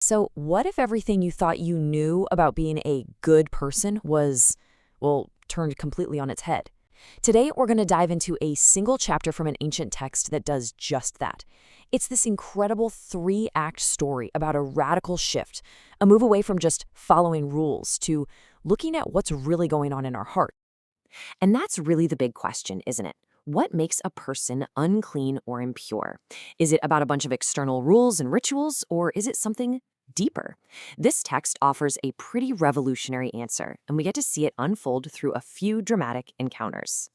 So, what if everything you thought you knew about being a good person was, well, turned completely on its head? Today, we're going to dive into a single chapter from an ancient text that does just that. It's this incredible three-act story about a radical shift, a move away from just following rules to looking at what's really going on in our heart. And that's really the big question, isn't it? What makes a person unclean or impure? Is it about a bunch of external rules and rituals, or is it something deeper? This text offers a pretty revolutionary answer, and we get to see it unfold through a few dramatic encounters.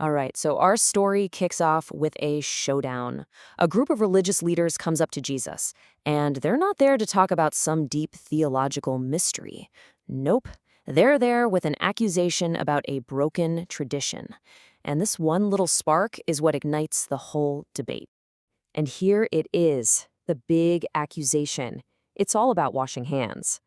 All right, so our story kicks off with a showdown. A group of religious leaders comes up to Jesus, and they're not there to talk about some deep theological mystery. Nope, they're there with an accusation about a broken tradition. And this one little spark is what ignites the whole debate. And here it is, the big accusation. It's all about washing hands.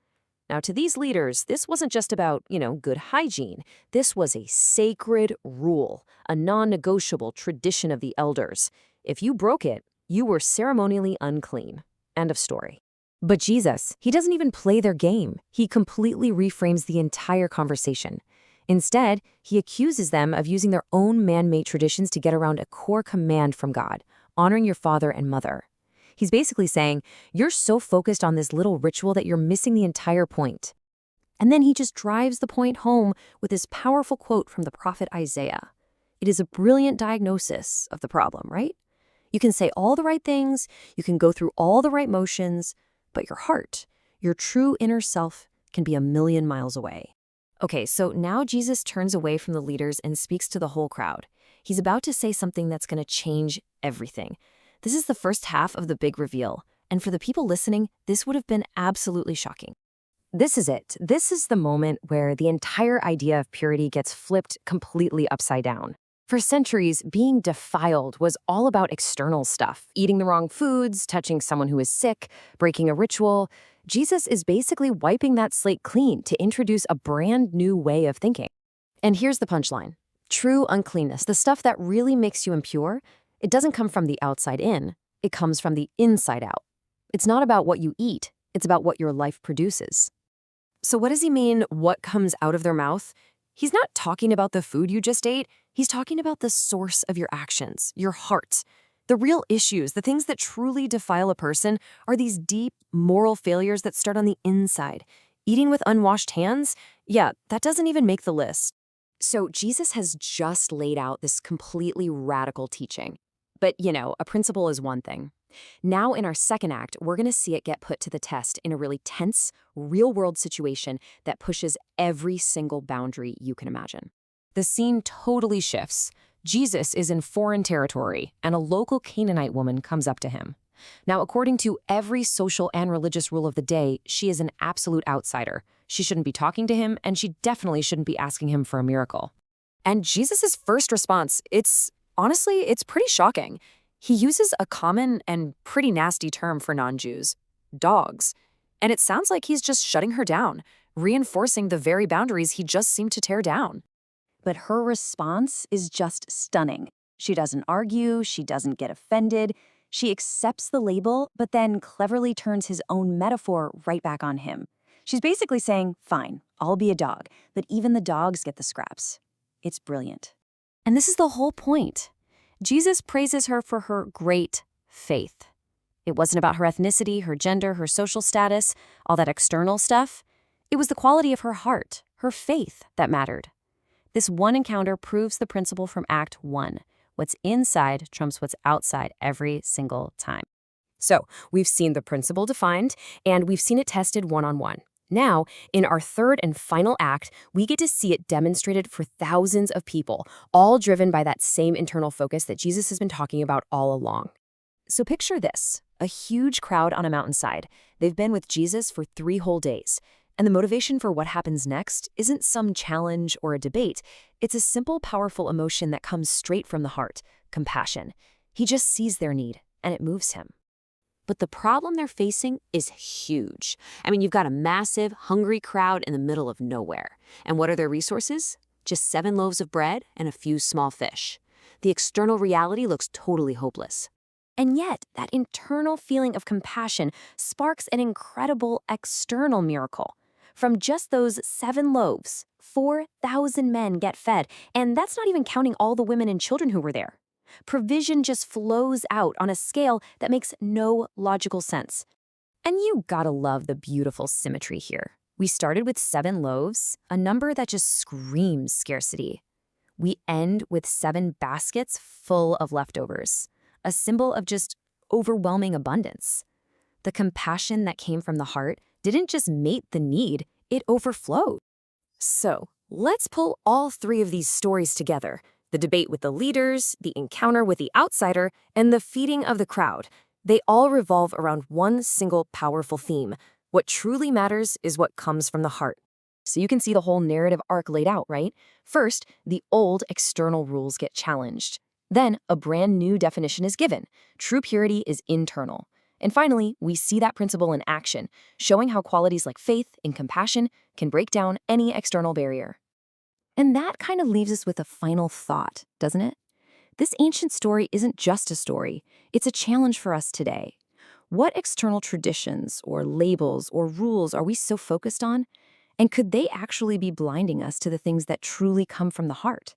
Now, to these leaders, this wasn't just about, good hygiene. This was a sacred rule, a non-negotiable tradition of the elders. If you broke it, you were ceremonially unclean. End of story. But Jesus, he doesn't even play their game. He completely reframes the entire conversation. Instead, he accuses them of using their own man-made traditions to get around a core command from God, honoring your father and mother. He's basically saying, you're so focused on this little ritual that you're missing the entire point. And then he just drives the point home with this powerful quote from the prophet Isaiah. It is a brilliant diagnosis of the problem, right? You can say all the right things, you can go through all the right motions, but your heart, your true inner self, can be a million miles away. Okay, so now Jesus turns away from the leaders and speaks to the whole crowd. He's about to say something that's going to change everything. This is the first half of the big reveal, and for the people listening, this would have been absolutely shocking. This is it. This is the moment where the entire idea of purity gets flipped completely upside down. For centuries, being defiled was all about external stuff, eating the wrong foods, touching someone who is sick, breaking a ritual. Jesus is basically wiping that slate clean to introduce a brand new way of thinking. And here's the punchline. True uncleanness, the stuff that really makes you impure, it doesn't come from the outside in, it comes from the inside out. It's not about what you eat, it's about what your life produces. So what does he mean, what comes out of their mouth? He's not talking about the food you just ate, he's talking about the source of your actions, your heart. The real issues, the things that truly defile a person, are these deep moral failures that start on the inside. Eating with unwashed hands? Yeah, that doesn't even make the list. So Jesus has just laid out this completely radical teaching. But, a principle is one thing. Now in our second act, we're going to see it get put to the test in a really tense, real-world situation that pushes every single boundary you can imagine. The scene totally shifts. Jesus is in foreign territory, and a local Canaanite woman comes up to him. Now, according to every social and religious rule of the day, she is an absolute outsider. She shouldn't be talking to him, and she definitely shouldn't be asking him for a miracle. And Jesus' first response, it's pretty shocking. He uses a common and pretty nasty term for non-Jews, dogs. And it sounds like he's just shutting her down, reinforcing the very boundaries he just seemed to tear down. But her response is just stunning. She doesn't argue, she doesn't get offended. She accepts the label, but then cleverly turns his own metaphor right back on him. She's basically saying, fine, I'll be a dog, but even the dogs get the scraps. It's brilliant. And this is the whole point. Jesus praises her for her great faith. It wasn't about her ethnicity, her gender, her social status, all that external stuff. It was the quality of her heart, her faith, that mattered. This one encounter proves the principle from Act 1. What's inside trumps what's outside every single time. So, we've seen the principle defined, and we've seen it tested one-on-one. Now, in our third and final act, we get to see it demonstrated for thousands of people, all driven by that same internal focus that Jesus has been talking about all along. So picture this, a huge crowd on a mountainside. They've been with Jesus for 3 whole days. And the motivation for what happens next isn't some challenge or a debate. It's a simple, powerful emotion that comes straight from the heart, compassion. He just sees their need, and it moves him. But the problem they're facing is huge. I mean, you've got a massive, hungry crowd in the middle of nowhere. And what are their resources? Just 7 loaves of bread and a few small fish. The external reality looks totally hopeless. And yet, that internal feeling of compassion sparks an incredible external miracle. From just those 7 loaves, 4,000 men get fed, and that's not even counting all the women and children who were there. Provision just flows out on a scale that makes no logical sense. And you gotta love the beautiful symmetry here. We started with 7 loaves, a number that just screams scarcity. We end with 7 baskets full of leftovers, a symbol of just overwhelming abundance. The compassion that came from the heart didn't just mate the need, it overflowed. So, let's pull all 3 of these stories together. The debate with the leaders, the encounter with the outsider, and the feeding of the crowd. They all revolve around one single powerful theme. What truly matters is what comes from the heart. So you can see the whole narrative arc laid out, right? First, the old external rules get challenged. Then, a brand new definition is given. True purity is internal. And finally, we see that principle in action, showing how qualities like faith and compassion can break down any external barrier. And that kind of leaves us with a final thought, doesn't it? This ancient story isn't just a story, it's a challenge for us today. What external traditions or labels or rules are we so focused on? And could they actually be blinding us to the things that truly come from the heart?